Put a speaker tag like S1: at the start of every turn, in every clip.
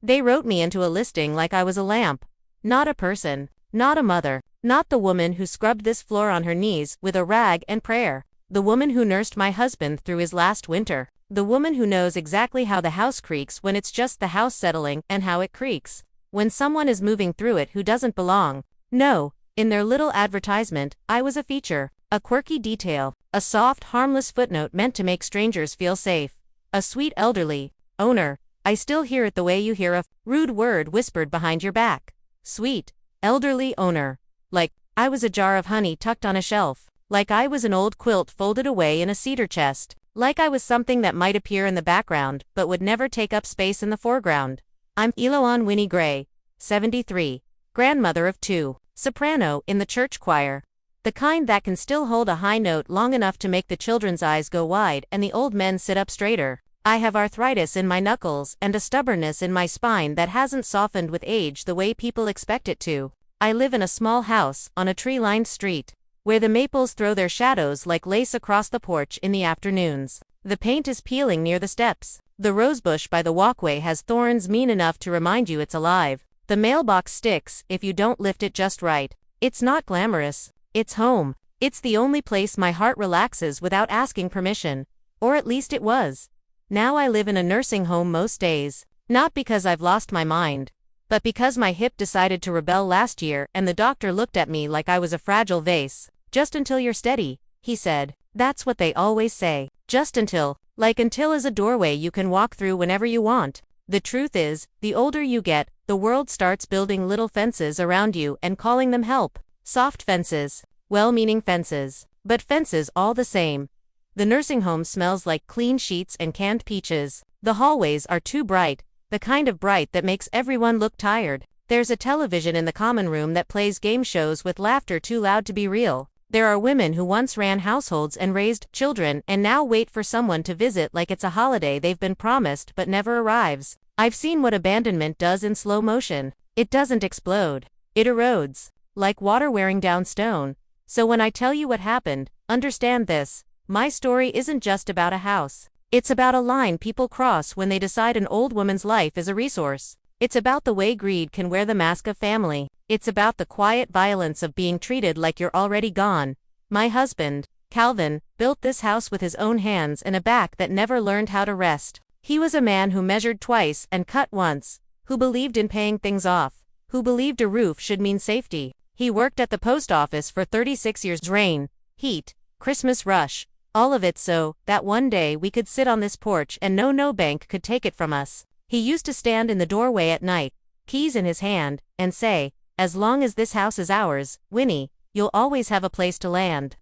S1: They wrote me into a listing like I was a lamp. Not a person. Not a mother. Not the woman who scrubbed this floor on her knees with a rag and prayer. The woman who nursed my husband through his last winter. The woman who knows exactly how the house creaks when it's just the house settling and how it creaks when someone is moving through it who doesn't belong. No, in their little advertisement, I was a feature, a quirky detail, a soft, harmless footnote meant to make strangers feel safe. A sweet elderly owner. I still hear it the way you hear a rude word whispered behind your back. Sweet, elderly owner. Like I was a jar of honey tucked on a shelf. Like I was an old quilt folded away in a cedar chest. Like I was something that might appear in the background, but would never take up space in the foreground. I'm Eloanne Winnie Gray, 73, grandmother of 2, soprano in the church choir. The kind that can still hold a high note long enough to make the children's eyes go wide and the old men sit up straighter. I have arthritis in my knuckles and a stubbornness in my spine that hasn't softened with age the way people expect it to. I live in a small house on a tree-lined street, where the maples throw their shadows like lace across the porch in the afternoons. The paint is peeling near the steps. The rosebush by the walkway has thorns mean enough to remind you it's alive. The mailbox sticks if you don't lift it just right. It's not glamorous. It's home. It's the only place my heart relaxes without asking permission. Or at least it was. Now I live in a nursing home most days. Not because I've lost my mind, but because my hip decided to rebel last year and the doctor looked at me like I was a fragile vase. Just until you're steady, he said. That's what they always say. Just until. Like until is a doorway you can walk through whenever you want. The truth is, the older you get, the world starts building little fences around you and calling them help. Soft fences. Well-meaning fences. But fences all the same. The nursing home smells like clean sheets and canned peaches. The hallways are too bright, the kind of bright that makes everyone look tired. There's a television in the common room that plays game shows with laughter too loud to be real. There are women who once ran households and raised children and now wait for someone to visit like it's a holiday they've been promised but never arrives. I've seen what abandonment does in slow motion. It doesn't explode. It erodes. Like water wearing down stone. So when I tell you what happened, understand this. My story isn't just about a house. It's about a line people cross when they decide an old woman's life is a resource. It's about the way greed can wear the mask of family. It's about the quiet violence of being treated like you're already gone. My husband, Calvin, built this house with his own hands and a back that never learned how to rest. He was a man who measured twice and cut once, who believed in paying things off, who believed a roof should mean safety. He worked at the post office for 36 years. Rain, heat, Christmas rush, all of it so that one day we could sit on this porch and no bank could take it from us. He used to stand in the doorway at night, keys in his hand, and say, "As long as this house is ours, Winnie, you'll always have a place to land."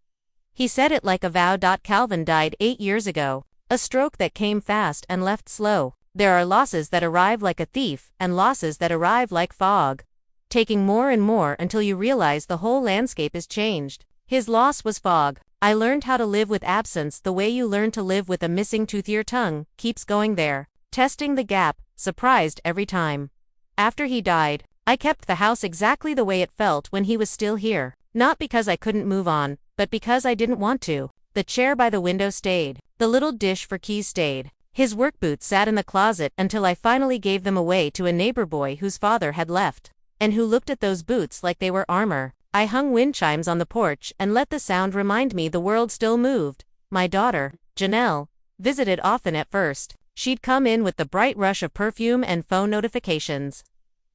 S1: He said it like a vow. Calvin died 8 years ago, a stroke that came fast and left slow. There are losses that arrive like a thief and losses that arrive like fog, taking more and more until you realize the whole landscape is changed. His loss was fog. I learned how to live with absence the way you learn to live with a missing tooth. Your tongue keeps going there, testing the gap, surprised every time. After he died, I kept the house exactly the way it felt when he was still here. Not because I couldn't move on, but because I didn't want to. The chair by the window stayed. The little dish for keys stayed. His work boots sat in the closet until I finally gave them away to a neighbor boy whose father had left, and who looked at those boots like they were armor. I hung wind chimes on the porch and let the sound remind me the world still moved. My daughter, Janelle, visited often at first. She'd come in with the bright rush of perfume and phone notifications,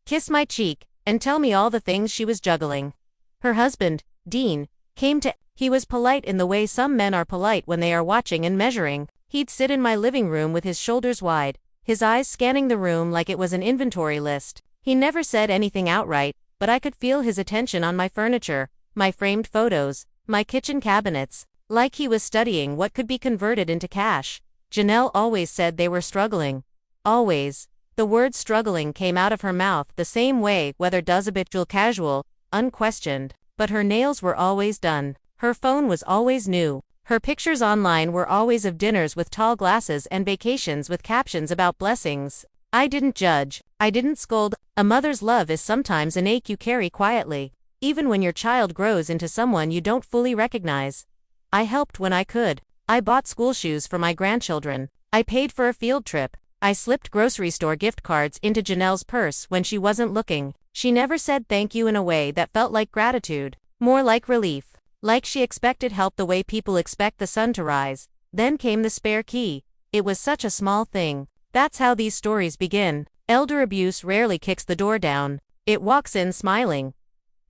S1: kiss my cheek, and tell me all the things she was juggling. Her husband, Dean, came to. He was polite in the way some men are polite when they are watching and measuring. He'd sit in my living room with his shoulders wide, his eyes scanning the room like it was an inventory list. He never said anything outright, but I could feel his attention on my furniture, my framed photos, my kitchen cabinets, like he was studying what could be converted into cash. Janelle always said they were struggling. Always. The word struggling came out of her mouth the same way weather does, habitual, casual, unquestioned. But her nails were always done. Her phone was always new. Her pictures online were always of dinners with tall glasses and vacations with captions about blessings. I didn't judge. I didn't scold. A mother's love is sometimes an ache you carry quietly, even when your child grows into someone you don't fully recognize. I helped when I could. I bought school shoes for my grandchildren. I paid for a field trip. I slipped grocery store gift cards into Janelle's purse when she wasn't looking. She never said thank you in a way that felt like gratitude, more like relief. Like she expected help the way people expect the sun to rise. Then came the spare key. It was such a small thing. That's how these stories begin. Elder abuse rarely kicks the door down. It walks in smiling.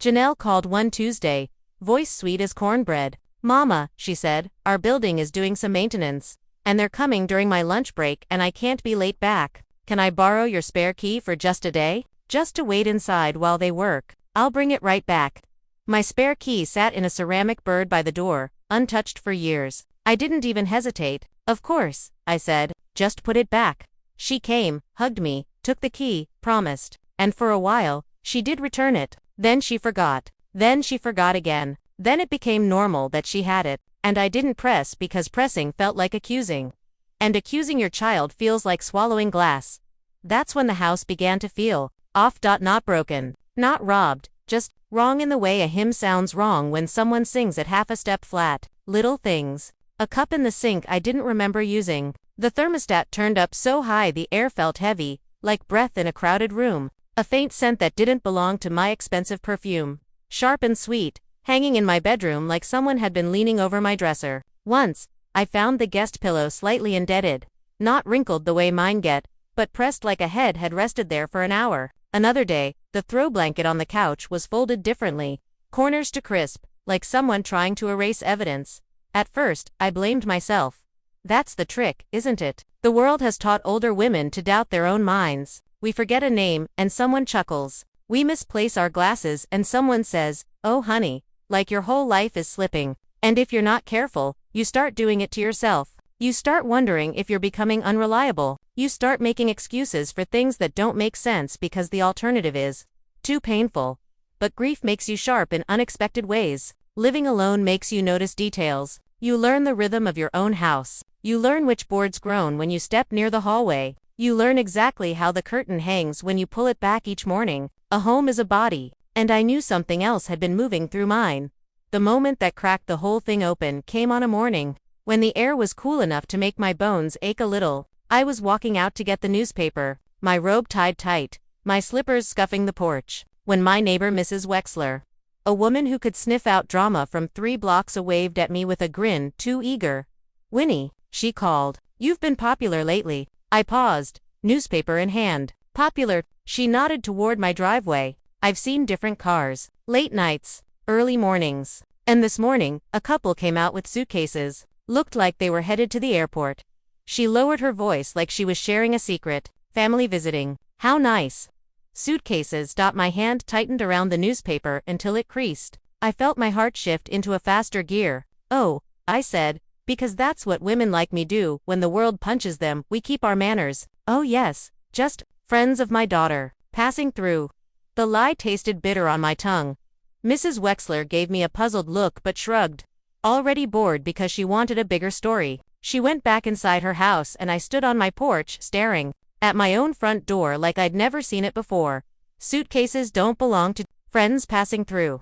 S1: Janelle called one Tuesday, voice sweet as cornbread. "Mama," she said, "our building is doing some maintenance. And they're coming during my lunch break and I can't be late back. Can I borrow your spare key for just a day? Just to wait inside while they work. I'll bring it right back." My spare key sat in a ceramic bird by the door, untouched for years. I didn't even hesitate. "Of course," I said, "just put it back." She came, hugged me, took the key, promised. And for a while, she did return it. Then she forgot. Then she forgot again. Then it became normal that she had it. And I didn't press because pressing felt like accusing. And accusing your child feels like swallowing glass. That's when the house began to feel off. Not broken. Not robbed. Just wrong in the way a hymn sounds wrong when someone sings it half a step flat. Little things. A cup in the sink I didn't remember using. The thermostat turned up so high the air felt heavy, like breath in a crowded room. A faint scent that didn't belong to my expensive perfume. Sharp and sweet, hanging in my bedroom like someone had been leaning over my dresser. Once, I found the guest pillow slightly indented. Not wrinkled the way mine get, but pressed like a head had rested there for an hour. Another day, the throw blanket on the couch was folded differently, corners to crisp, like someone trying to erase evidence. At first, I blamed myself. That's the trick, isn't it? The world has taught older women to doubt their own minds. We forget a name, and someone chuckles. We misplace our glasses and someone says, "Oh honey," like your whole life is slipping. And if you're not careful, you start doing it to yourself. You start wondering if you're becoming unreliable. You start making excuses for things that don't make sense because the alternative is too painful. But grief makes you sharp in unexpected ways. Living alone makes you notice details. You learn the rhythm of your own house. You learn which boards groan when you step near the hallway. You learn exactly how the curtain hangs when you pull it back each morning. A home is a body. And I knew something else had been moving through mine. The moment that cracked the whole thing open came on a morning when the air was cool enough to make my bones ache a little. I was walking out to get the newspaper, my robe tied tight, my slippers scuffing the porch, when my neighbor Mrs. Wexler, a woman who could sniff out drama from 3 blocks away, waved at me with a grin too eager. "Winnie," she called, "you've been popular lately." I paused, newspaper in hand. "Popular?" She nodded toward my driveway. "I've seen different cars. Late nights, early mornings. And this morning, a couple came out with suitcases. Looked like they were headed to the airport." She lowered her voice like she was sharing a secret. "Family visiting. How nice." Suitcases. My hand tightened around the newspaper until it creased. I felt my heart shift into a faster gear. "Oh," I said, "because that's what women like me do when the world punches them. We keep our manners." "Oh yes, just friends of my daughter. Passing through." The lie tasted bitter on my tongue. Mrs. Wexler gave me a puzzled look but shrugged. Already bored because she wanted a bigger story. She went back inside her house and I stood on my porch, staring at my own front door like I'd never seen it before. Suitcases don't belong to friends passing through.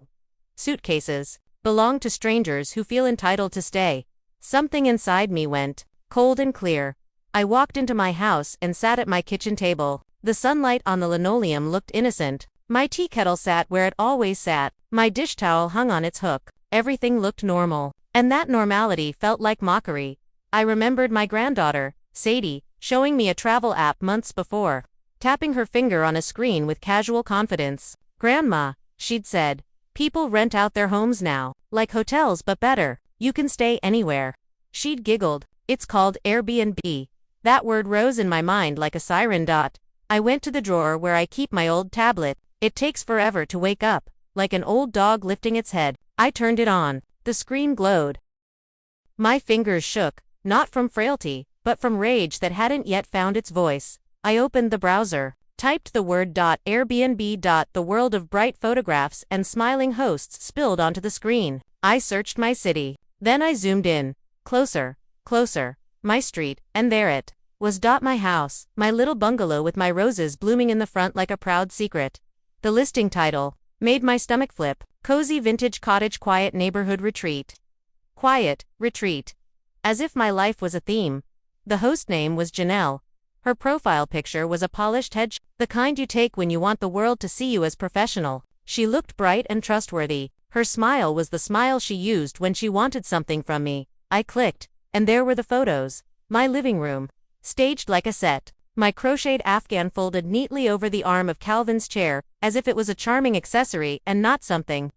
S1: Suitcases belong to strangers who feel entitled to stay. Something inside me went cold and clear. I walked into my house and sat at my kitchen table. The sunlight on the linoleum looked innocent. My tea kettle sat where it always sat. My dish towel hung on its hook. Everything looked normal. And that normality felt like mockery. I remembered my granddaughter, Sadie, showing me a travel app months before, tapping her finger on a screen with casual confidence. "Grandma," she'd said, "people rent out their homes now. Like hotels but better. You can stay anywhere." She'd giggled. "It's called Airbnb." That word rose in my mind like a siren. I went to the drawer where I keep my old tablet. It takes forever to wake up, like an old dog lifting its head. I turned it on. The screen glowed. My fingers shook, not from frailty, but from rage that hadn't yet found its voice. I opened the browser, typed the word Airbnb. The world of bright photographs and smiling hosts spilled onto the screen. I searched my city. Then I zoomed in. Closer, closer. My street, and there it was. My house, my little bungalow with my roses blooming in the front like a proud secret. The listing title made my stomach flip. Cozy vintage cottage, quiet neighborhood retreat. Quiet retreat. As if my life was a theme. The host name was Janelle. Her profile picture was a polished headshot, the kind you take when you want the world to see you as professional. She looked bright and trustworthy. Her smile was the smile she used when she wanted something from me. I clicked, and there were the photos. My living room, staged like a set. My crocheted afghan folded neatly over the arm of Calvin's chair, as if it was a charming accessory and not something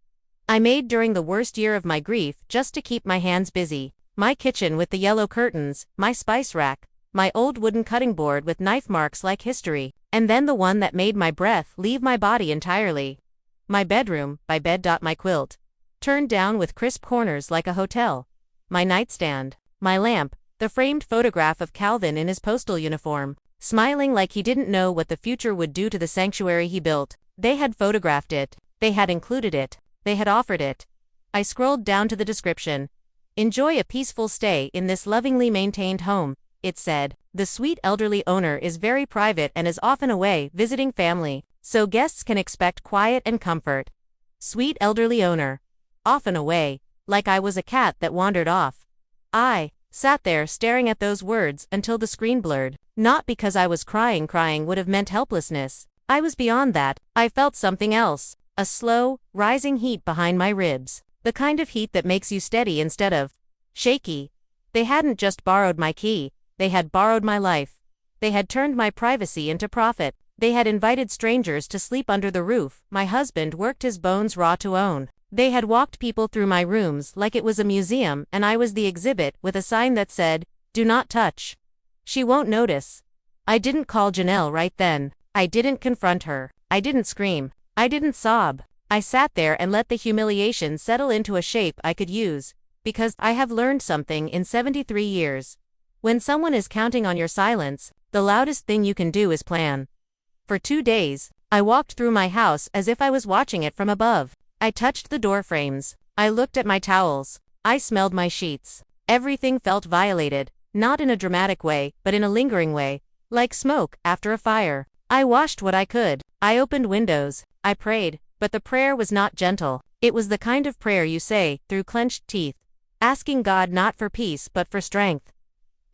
S1: I made during the worst year of my grief just to keep my hands busy. My kitchen with the yellow curtains, my spice rack, my old wooden cutting board with knife marks like history, and then the one that made my breath leave my body entirely. My bedroom, by bed. My quilt, turned down with crisp corners like a hotel. My nightstand, my lamp, the framed photograph of Calvin in his postal uniform, smiling like he didn't know what the future would do to the sanctuary he built. They had photographed it, they had included it, they had offered it. I scrolled down to the description. Enjoy a peaceful stay in this lovingly maintained home, it said. The sweet elderly owner is very private and is often away visiting family, so guests can expect quiet and comfort. Sweet elderly owner. Often away, like I was a cat that wandered off. I sat there staring at those words until the screen blurred. Not because I was crying would have meant helplessness. I was beyond that. I felt something else. A slow, rising heat behind my ribs. The kind of heat that makes you steady instead of shaky. They hadn't just borrowed my key, they had borrowed my life. They had turned my privacy into profit. They had invited strangers to sleep under the roof my husband worked his bones raw to own. They had walked people through my rooms like it was a museum and I was the exhibit with a sign that said, "Do not touch. She won't notice." I didn't call Janelle right then. I didn't confront her. I didn't scream. I didn't sob. I sat there and let the humiliation settle into a shape I could use, because I have learned something in 73 years. When someone is counting on your silence, the loudest thing you can do is plan. For 2 days, I walked through my house as if I was watching it from above. I touched the door frames. I looked at my towels. I smelled my sheets. Everything felt violated, not in a dramatic way, but in a lingering way, like smoke after a fire. I washed what I could. I opened windows. I prayed, but the prayer was not gentle. It was the kind of prayer you say through clenched teeth, asking God not for peace but for strength.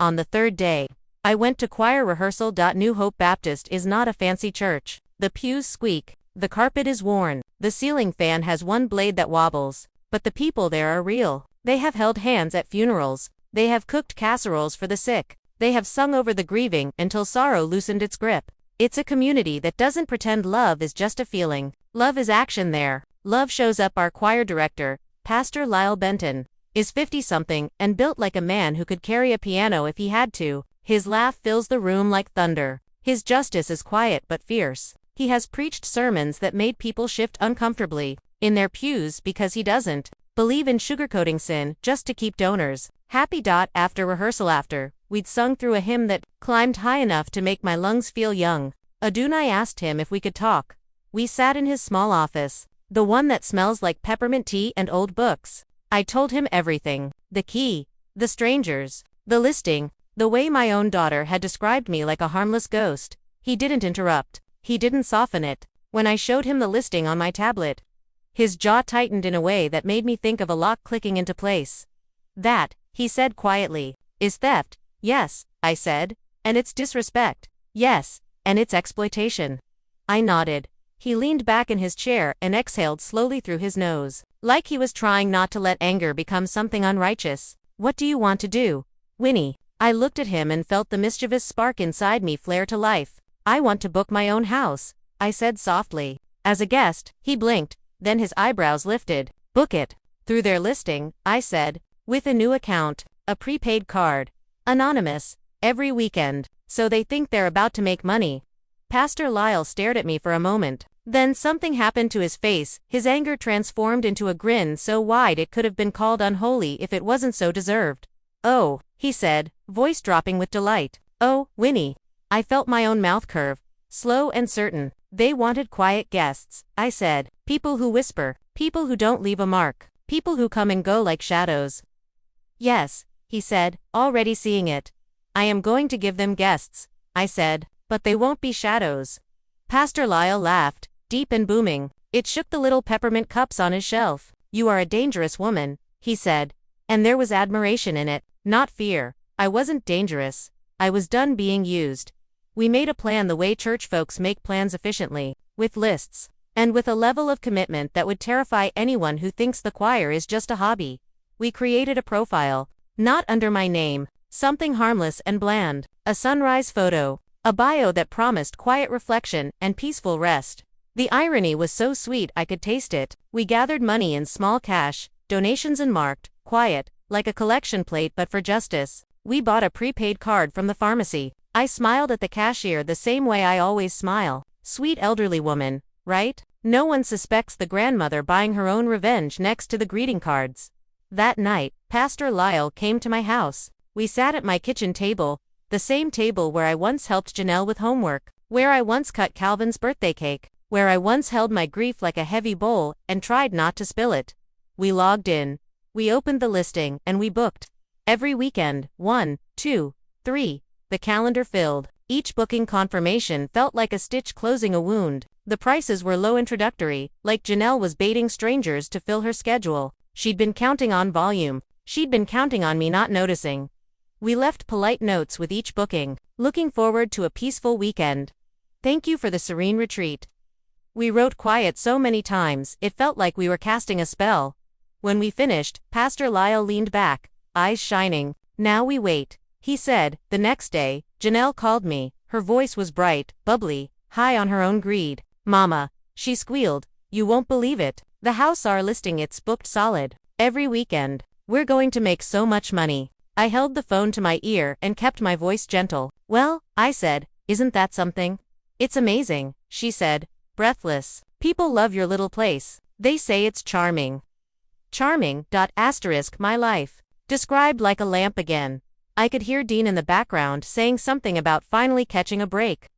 S1: On the third day, I went to choir rehearsal. New Hope Baptist is not a fancy church. The pews squeak. The carpet is worn. The ceiling fan has one blade that wobbles. But the people there are real. They have held hands at funerals. They have cooked casseroles for the sick. They have sung over the grieving until sorrow loosened its grip. It's a community that doesn't pretend love is just a feeling. Love is action there. Love shows up. Our choir director, Pastor Lyle Benton, is 50-something and built like a man who could carry a piano if he had to. His laugh fills the room like thunder. His justice is quiet but fierce. He has preached sermons that made people shift uncomfortably in their pews because he doesn't believe in sugarcoating sin just to keep donors happy. After rehearsal, we'd sung through a hymn that climbed high enough to make my lungs feel young. Adunai asked him if we could talk. We sat in his small office, the one that smells like peppermint tea and old books. I told him everything. The key, the strangers, the listing, the way my own daughter had described me like a harmless ghost. He didn't interrupt. He didn't soften it. When I showed him the listing on my tablet, his jaw tightened in a way that made me think of a lock clicking into place. That, he said quietly, is theft. Yes, I said. And it's disrespect. Yes, and it's exploitation. I nodded. He leaned back in his chair and exhaled slowly through his nose, like he was trying not to let anger become something unrighteous. What do you want to do, Winnie? I looked at him and felt the mischievous spark inside me flare to life. I want to book my own house, I said softly. As a guest. He blinked, then his eyebrows lifted. Book it. Through their listing, I said. With a new account, a prepaid card. Anonymous. Every weekend. So they think they're about to make money. Pastor Lyle stared at me for a moment. Then something happened to his face. His anger transformed into a grin so wide it could have been called unholy if it wasn't so deserved. Oh, he said, voice dropping with delight. Oh, Winnie. I felt my own mouth curve, slow and certain. They wanted quiet guests, I said. People who whisper, people who don't leave a mark, people who come and go like shadows. Yes, he said, already seeing it. I am going to give them guests, I said, but they won't be shadows. Pastor Lyle laughed, deep and booming. It shook the little peppermint cups on his shelf. You are a dangerous woman, he said. And there was admiration in it, not fear. I wasn't dangerous. I was done being used. We made a plan the way church folks make plans efficiently, with lists, and with a level of commitment that would terrify anyone who thinks the choir is just a hobby. We created a profile, not under my name, something harmless and bland, a sunrise photo, a bio that promised quiet reflection and peaceful rest. The irony was so sweet I could taste it. We gathered money in small cash, donations and marked, quiet, like a collection plate but for justice. We bought a prepaid card from the pharmacy. I smiled at the cashier the same way I always smile. Sweet elderly woman, right? No one suspects the grandmother buying her own revenge next to the greeting cards. That night, Pastor Lyle came to my house. We sat at my kitchen table, the same table where I once helped Janelle with homework, where I once cut Calvin's birthday cake, where I once held my grief like a heavy bowl and tried not to spill it. We logged in. We opened the listing and we booked. Every weekend, 1, 2, 3. The calendar filled. Each booking confirmation felt like a stitch closing a wound. The prices were low introductory, like Janelle was baiting strangers to fill her schedule. She'd been counting on volume. She'd been counting on me not noticing. We left polite notes with each booking, looking forward to a peaceful weekend. Thank you for the serene retreat. We wrote quiet so many times, it felt like we were casting a spell. When we finished, Pastor Lyle leaned back, eyes shining. Now we wait, he said. The next day, Janelle called me. Her voice was bright, bubbly, high on her own greed. Mama, she squealed, you won't believe it. The house are listing, it's booked solid. Every weekend. We're going to make so much money. I held the phone to my ear and kept my voice gentle. Well, I said, isn't that something? It's amazing, she said, breathless. People love your little place. They say it's charming. Charming. My life. Described like a lamp again. I could hear Dean in the background saying something about finally catching a break.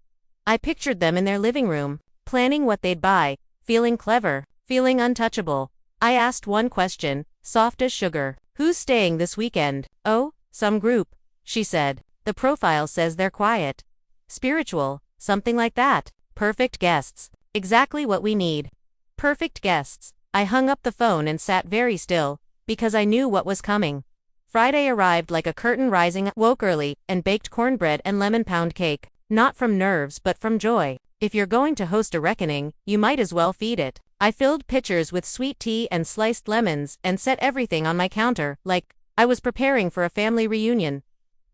S1: I pictured them in their living room, planning what they'd buy, feeling clever, feeling untouchable. I asked one question, soft as sugar. Who's staying this weekend? Oh, some group, she said. The profile says they're quiet. Spiritual, something like that. Perfect guests. Exactly what we need. Perfect guests. I hung up the phone and sat very still, because I knew what was coming. Friday arrived like a curtain rising. Woke early, and baked cornbread and lemon pound cake. Not from nerves but from joy. If you're going to host a reckoning, you might as well feed it. I filled pitchers with sweet tea and sliced lemons and set everything on my counter, like I was preparing for a family reunion.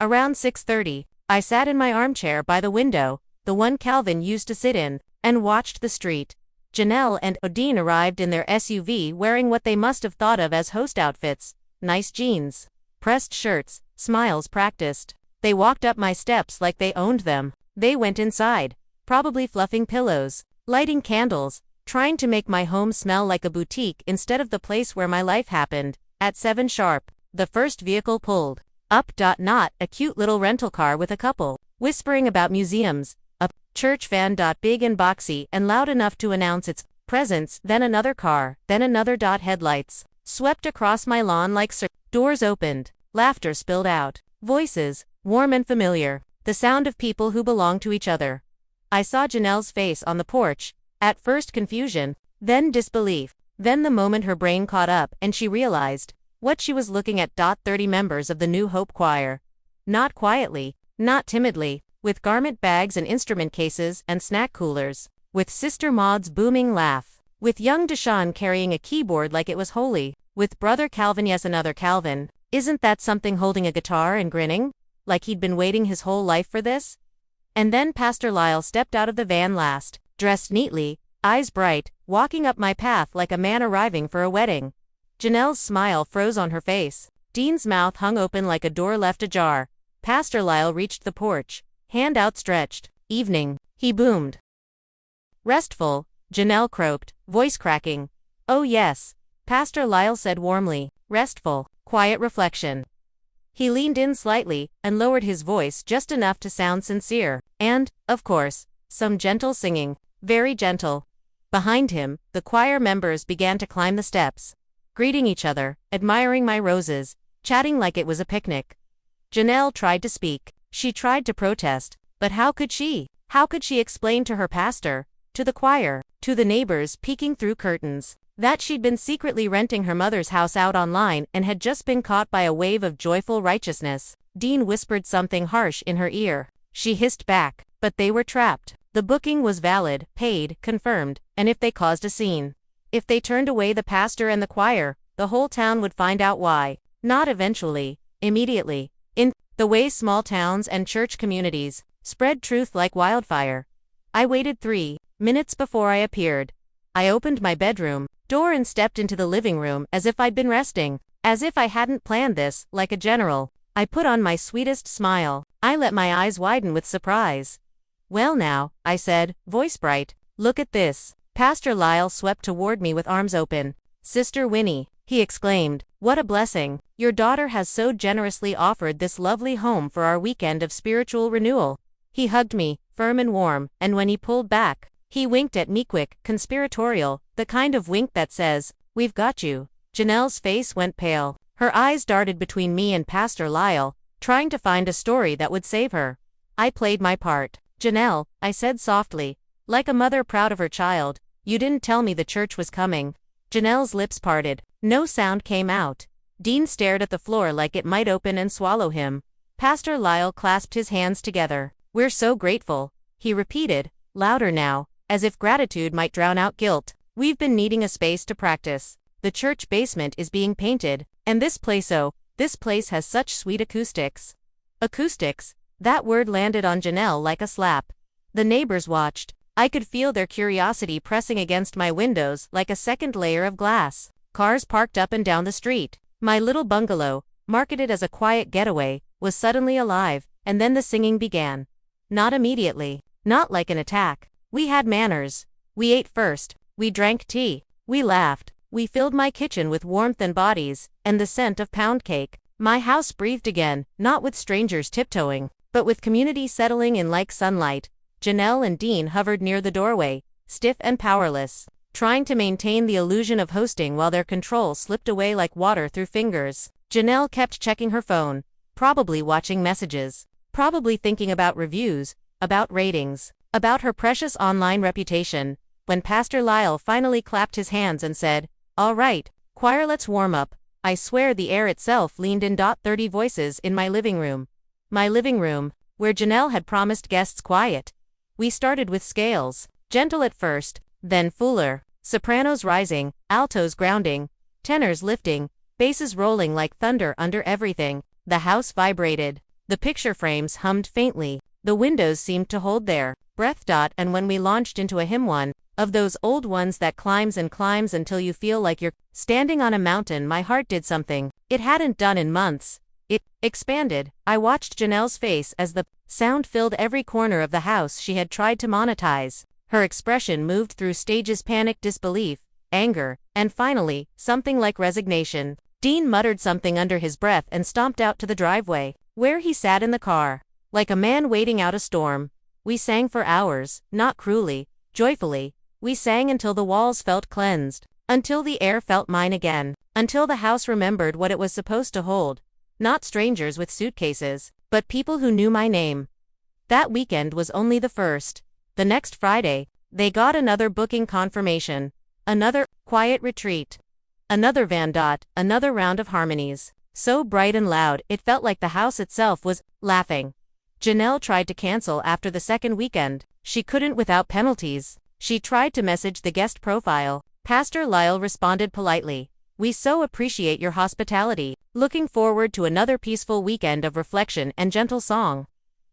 S1: Around 6:30, I sat in my armchair by the window, the one Calvin used to sit in, and watched the street. Janelle and Dean arrived in their SUV wearing what they must have thought of as host outfits. Nice jeans, pressed shirts, smiles practiced. They walked up my steps like they owned them. They went inside, probably fluffing pillows, lighting candles, trying to make my home smell like a boutique instead of the place where my life happened. At 7 sharp, the first vehicle pulled up. Not a cute little rental car with a couple whispering about museums. A church van. Big and boxy and loud enough to announce its presence. Then another car, then another. Headlights swept across my lawn like doors opened. Laughter spilled out. Voices, warm and familiar. The sound of people who belong to each other. I saw Janelle's face on the porch. At first confusion, then disbelief, then the moment her brain caught up and she realized what she was looking at. 30 members of the New Hope Choir. Not quietly, not timidly, with garment bags and instrument cases and snack coolers, with Sister Maud's booming laugh, with young Deshawn carrying a keyboard like it was holy, with Brother Calvin, yes, another Calvin, isn't that something, holding a guitar and grinning, like he'd been waiting his whole life for this? And then Pastor Lyle stepped out of the van last, dressed neatly, eyes bright, walking up my path like a man arriving for a wedding. Janelle's smile froze on her face. Dean's mouth hung open like a door left ajar. Pastor Lyle reached the porch, hand outstretched. Evening, he boomed. Restful, Janelle croaked, voice cracking. Oh yes, Pastor Lyle said warmly. Restful, quiet reflection. He leaned in slightly and lowered his voice just enough to sound sincere. And, of course, some gentle singing, very gentle. Behind him, the choir members began to climb the steps, greeting each other, admiring my roses, chatting like it was a picnic. Janelle tried to speak. She tried to protest, but how could she? How could she explain to her pastor, to the choir, to the neighbors peeking through curtains, that she'd been secretly renting her mother's house out online and had just been caught by a wave of joyful righteousness? Dean whispered something harsh in her ear. She hissed back, But they were trapped. The booking was valid, paid, confirmed, and if they caused a scene, if they turned away the pastor and the choir, the whole town would find out why. Not eventually, immediately. In the way small towns and church communities spread truth like wildfire. I waited 3 minutes before I appeared. I opened my bedroom door and stepped into the living room as if I'd been resting, as if I hadn't planned this, like a general. I put on my sweetest smile. I let my eyes widen with surprise. "Well now," I said, voice bright, "look at this." Pastor Lyle swept toward me with arms open. "Sister Winnie," he exclaimed, "what a blessing. Your daughter has so generously offered this lovely home for our weekend of spiritual renewal." He hugged me, firm and warm, and when he pulled back, he winked at me quick, conspiratorial, the kind of wink that says, "We've got you." Janelle's face went pale. Her eyes darted between me and Pastor Lyle, trying to find a story that would save her. I played my part. "Janelle," I said softly, like a mother proud of her child, "you didn't tell me the church was coming." Janelle's lips parted. No sound came out. Dean stared at the floor like it might open and swallow him. Pastor Lyle clasped his hands together. "We're so grateful," he repeated, louder now, as if gratitude might drown out guilt. "We've been needing a space to practice. The church basement is being painted, and this place has such sweet acoustics." Acoustics? That word landed on Janelle like a slap. The neighbors watched. I could feel their curiosity pressing against my windows like a second layer of glass. Cars parked up and down the street. My little bungalow, marketed as a quiet getaway, was suddenly alive, and then the singing began. Not immediately. Not like an attack. We had manners. We ate first. We drank tea. We laughed. We filled my kitchen with warmth and bodies, and the scent of pound cake. My house breathed again, not with strangers tiptoeing, but with community settling in like sunlight. Janelle and Dean hovered near the doorway, stiff and powerless, trying to maintain the illusion of hosting while their control slipped away like water through fingers. Janelle kept checking her phone, probably watching messages, probably thinking about reviews, about ratings, about her precious online reputation. When Pastor Lyle finally clapped his hands and said, "All right, choir, let's warm up," I swear the air itself leaned in. 30 voices in my living room. My living room, where Janelle had promised guests quiet. We started with scales, gentle at first, then fuller, sopranos rising, altos grounding, tenors lifting, basses rolling like thunder under everything. The house vibrated. The picture frames hummed faintly. The windows seemed to hold their breath. And when we launched into a hymn, one of those old ones that climbs and climbs until you feel like you're standing on a mountain, my heart did something it hadn't done in months. It expanded. I watched Janelle's face as the sound filled every corner of the house she had tried to monetize. Her expression moved through stages: panic, disbelief, anger, and finally, something like resignation. Dean muttered something under his breath and stomped out to the driveway, where he sat in the car, like a man waiting out a storm. We sang for hours, not cruelly, joyfully. We sang until the walls felt cleansed, until the air felt mine again, until the house remembered what it was supposed to hold. Not strangers with suitcases, but people who knew my name. That weekend was only the first. The next Friday, they got another booking confirmation. Another quiet retreat. Another van. Another round of harmonies. So bright and loud, it felt like the house itself was laughing. Janelle tried to cancel after the second weekend. She couldn't without penalties. She tried to message the guest profile. Pastor Lyle responded politely. "We so appreciate your hospitality. Looking forward to another peaceful weekend of reflection and gentle song."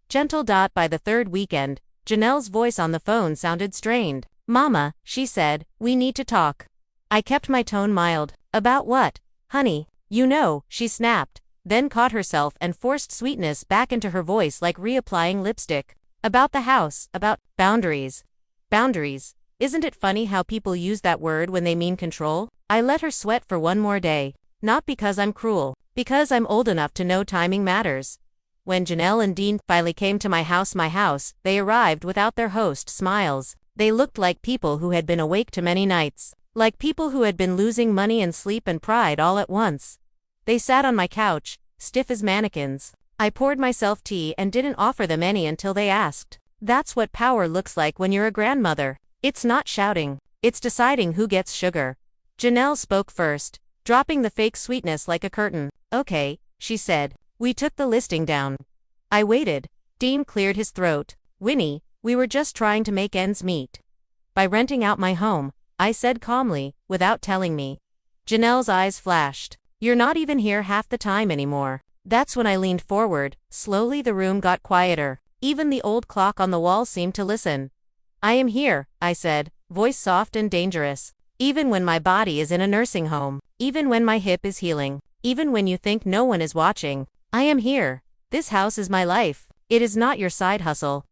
S1: Gentle. By the third weekend, Janelle's voice on the phone sounded strained. "Mama," she said, "we need to talk." I kept my tone mild. "About what, honey?" "You know," she snapped, then caught herself and forced sweetness back into her voice like reapplying lipstick. "About the house, about boundaries." Boundaries. Isn't it funny how people use that word when they mean control? I let her sweat for one more day. Not because I'm cruel, because I'm old enough to know timing matters. When Janelle and Dean finally came to my house, they arrived without their host, Smiles. They looked like people who had been awake too many nights. Like people who had been losing money and sleep and pride all at once. They sat on my couch, stiff as mannequins. I poured myself tea and didn't offer them any until they asked. That's what power looks like when you're a grandmother. It's not shouting. It's deciding who gets sugar. Janelle spoke first, dropping the fake sweetness like a curtain. "Okay," she said. "We took the listing down." I waited. Dean cleared his throat. Winnie, we were just trying to make ends meet. By renting out my home, I said calmly, without telling me. Janelle's eyes flashed. You're not even here half the time anymore. That's when I leaned forward. Slowly the room got quieter. Even the old clock on the wall seemed to listen. I am here, I said, voice soft and dangerous. Even when my body is in a nursing home. Even when my hip is healing. Even when you think no one is watching. I am here. This house is my life. It is not your side hustle.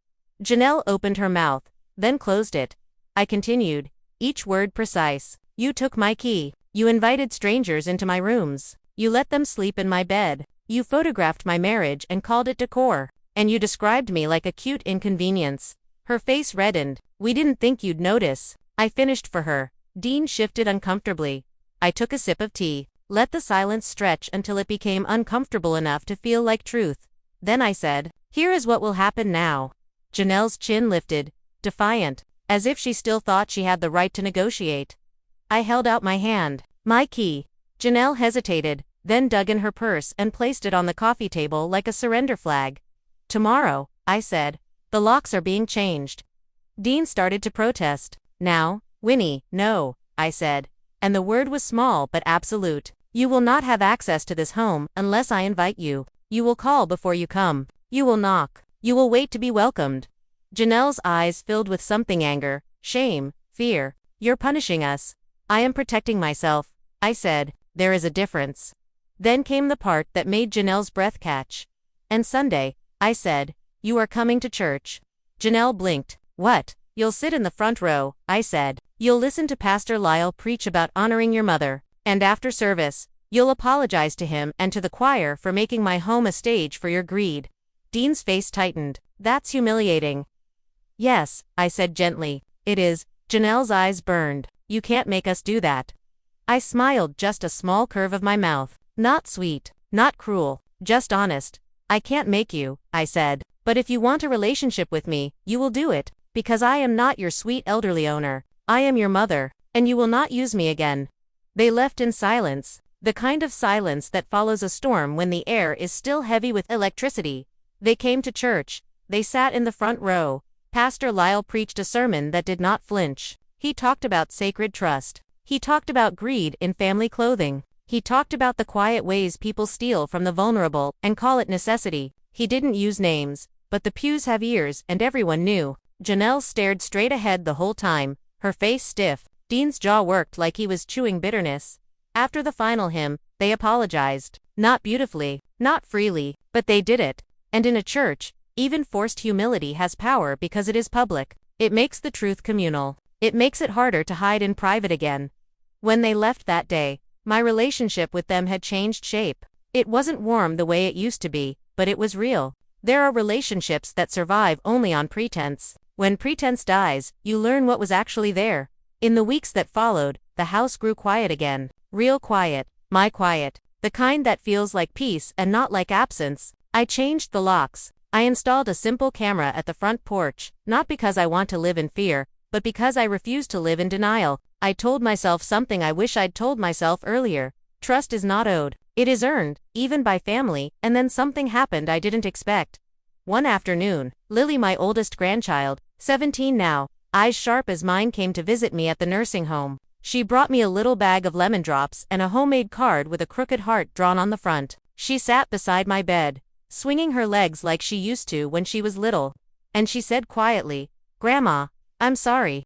S1: Janelle opened her mouth, then closed it. I continued, each word precise. You took my key. You invited strangers into my rooms. You let them sleep in my bed. You photographed my marriage and called it decor. And you described me like a cute inconvenience. Her face reddened. We didn't think you'd notice. I finished for her. Dean shifted uncomfortably. I took a sip of tea. Let the silence stretch until it became uncomfortable enough to feel like truth. Then I said, here is what will happen now. Janelle's chin lifted, defiant, as if she still thought she had the right to negotiate. I held out my hand. My key. Janelle hesitated, then dug in her purse and placed it on the coffee table like a surrender flag. Tomorrow, I said. The locks are being changed. Dean started to protest. Now, Winnie, no, I said. And the word was small but absolute. You will not have access to this home unless I invite you. You will call before you come. You will knock. You will wait to be welcomed. Janelle's eyes filled with something: anger, shame, fear. You're punishing us. I am protecting myself, I said. There is a difference. Then came the part that made Janelle's breath catch. And Sunday, I said, you are coming to church. Janelle blinked. What? You'll sit in the front row, I said. You'll listen to Pastor Lyle preach about honoring your mother. And after service, you'll apologize to him and to the choir for making my home a stage for your greed. Dean's face tightened. That's humiliating. Yes, I said gently. It is. Janelle's eyes burned. You can't make us do that. I smiled, just a small curve of my mouth. Not sweet, not cruel, just honest. I can't make you, I said. But if you want a relationship with me, you will do it. Because I am not your sweet elderly owner. I am your mother, and you will not use me again. They left in silence. The kind of silence that follows a storm when the air is still heavy with electricity. They came to church. They sat in the front row. Pastor Lyle preached a sermon that did not flinch. He talked about sacred trust. He talked about greed in family clothing. He talked about the quiet ways people steal from the vulnerable and call it necessity. He didn't use names, but the pews have ears and everyone knew. Janelle stared straight ahead the whole time, her face stiff. Dean's jaw worked like he was chewing bitterness. After the final hymn, they apologized. Not beautifully, not freely, but they did it. And in a church, even forced humility has power because it is public. It makes the truth communal. It makes it harder to hide in private again. When they left that day, my relationship with them had changed shape. It wasn't warm the way it used to be, but it was real. There are relationships that survive only on pretense. When pretense dies, you learn what was actually there. In the weeks that followed, the house grew quiet again. Real quiet. My quiet. The kind that feels like peace and not like absence. I changed the locks. I installed a simple camera at the front porch, not because I want to live in fear, but because I refuse to live in denial. I told myself something I wish I'd told myself earlier. Trust is not owed. It is earned, even by family, and then something happened I didn't expect. One afternoon, Lily, my oldest grandchild, 17 now, eyes sharp as mine, came to visit me at the nursing home. She brought me a little bag of lemon drops and a homemade card with a crooked heart drawn on the front. She sat beside my bed, swinging her legs like she used to when she was little. And she said quietly, "Grandma, I'm sorry.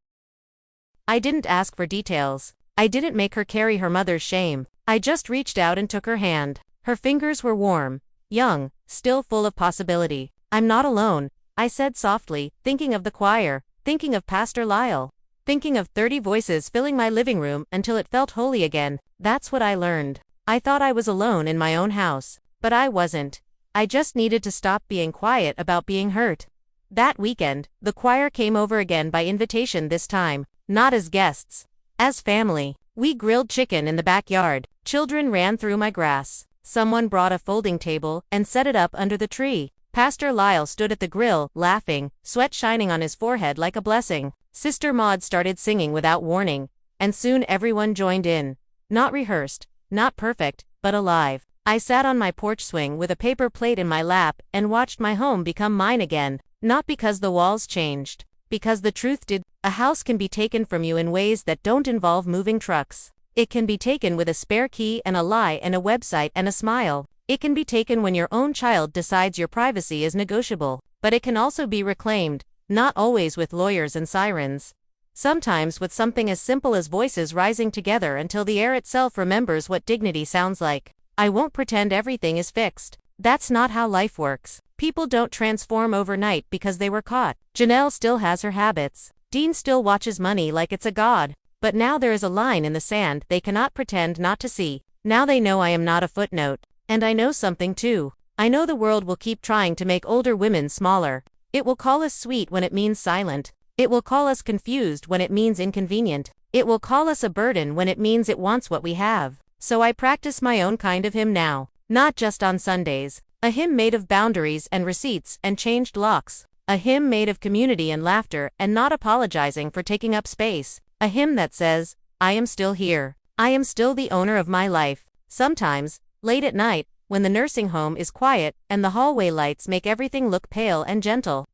S1: I didn't ask for details. I didn't make her carry her mother's shame. I just reached out and took her hand. Her fingers were warm, young, still full of possibility. I'm not alone," I said softly, thinking of the choir, thinking of Pastor Lyle, thinking of 30 voices filling my living room until it felt holy again. That's what I learned. I thought I was alone in my own house, but I wasn't. I just needed to stop being quiet about being hurt. That weekend, the choir came over again by invitation this time, not as guests, as family. We grilled chicken in the backyard. Children ran through my grass. Someone brought a folding table and set it up under the tree. Pastor Lyle stood at the grill, laughing, sweat shining on his forehead like a blessing. Sister Maud started singing without warning, and soon everyone joined in. Not rehearsed, not perfect, but alive. I sat on my porch swing with a paper plate in my lap and watched my home become mine again. Not because the walls changed. Because the truth did. A house can be taken from you in ways that don't involve moving trucks. It can be taken with a spare key and a lie and a website and a smile. It can be taken when your own child decides your privacy is negotiable. But it can also be reclaimed, not always with lawyers and sirens. Sometimes with something as simple as voices rising together until the air itself remembers what dignity sounds like. I won't pretend everything is fixed. That's not how life works. People don't transform overnight because they were caught. Janelle still has her habits. Dean still watches money like it's a god. But now there is a line in the sand they cannot pretend not to see. Now they know I am not a footnote. And I know something too. I know the world will keep trying to make older women smaller. It will call us sweet when it means silent. It will call us confused when it means inconvenient. It will call us a burden when it means it wants what we have. So I practice my own kind of hymn now. Not just on Sundays. A hymn made of boundaries and receipts and changed locks. A hymn made of community and laughter and not apologizing for taking up space. A hymn that says, I am still here. I am still the owner of my life. Sometimes, late at night, when the nursing home is quiet and the hallway lights make everything look pale and gentle,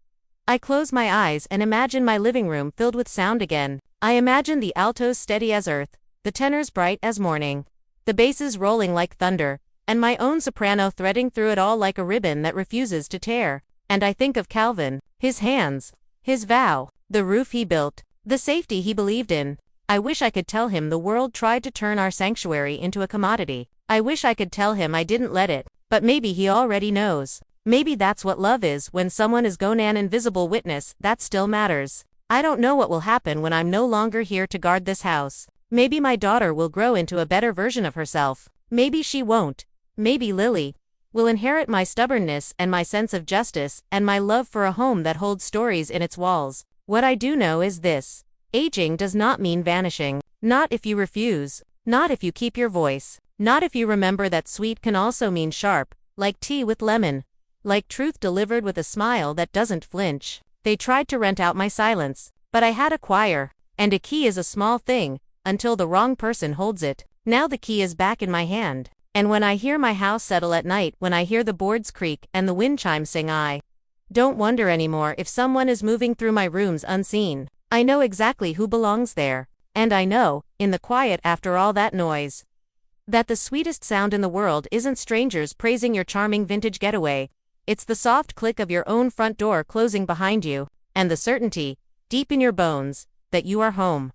S1: I close my eyes and imagine my living room filled with sound again. I imagine the altos steady as earth, the tenors bright as morning, the basses rolling like thunder, and my own soprano threading through it all like a ribbon that refuses to tear. And I think of Calvin, his hands, his vow, the roof he built, the safety he believed in. I wish I could tell him the world tried to turn our sanctuary into a commodity. I wish I could tell him I didn't let it, but maybe he already knows. Maybe that's what love is, when someone is gone an invisible witness that still matters. I don't know what will happen when I'm no longer here to guard this house. Maybe my daughter will grow into a better version of herself. Maybe she won't. Maybe Lily will inherit my stubbornness and my sense of justice and my love for a home that holds stories in its walls. What I do know is this. Aging does not mean vanishing. Not if you refuse. Not if you keep your voice. Not if you remember that sweet can also mean sharp, like tea with lemon. Like truth delivered with a smile that doesn't flinch. They tried to rent out my silence, but I had a choir. And a key is a small thing, until the wrong person holds it. Now the key is back in my hand. And when I hear my house settle at night, when I hear the boards creak and the wind chimes sing, I don't wonder anymore if someone is moving through my rooms unseen. I know exactly who belongs there. And I know, in the quiet after all that noise, that the sweetest sound in the world isn't strangers praising your charming vintage getaway. It's the soft click of your own front door closing behind you, and the certainty, deep in your bones, that you are home.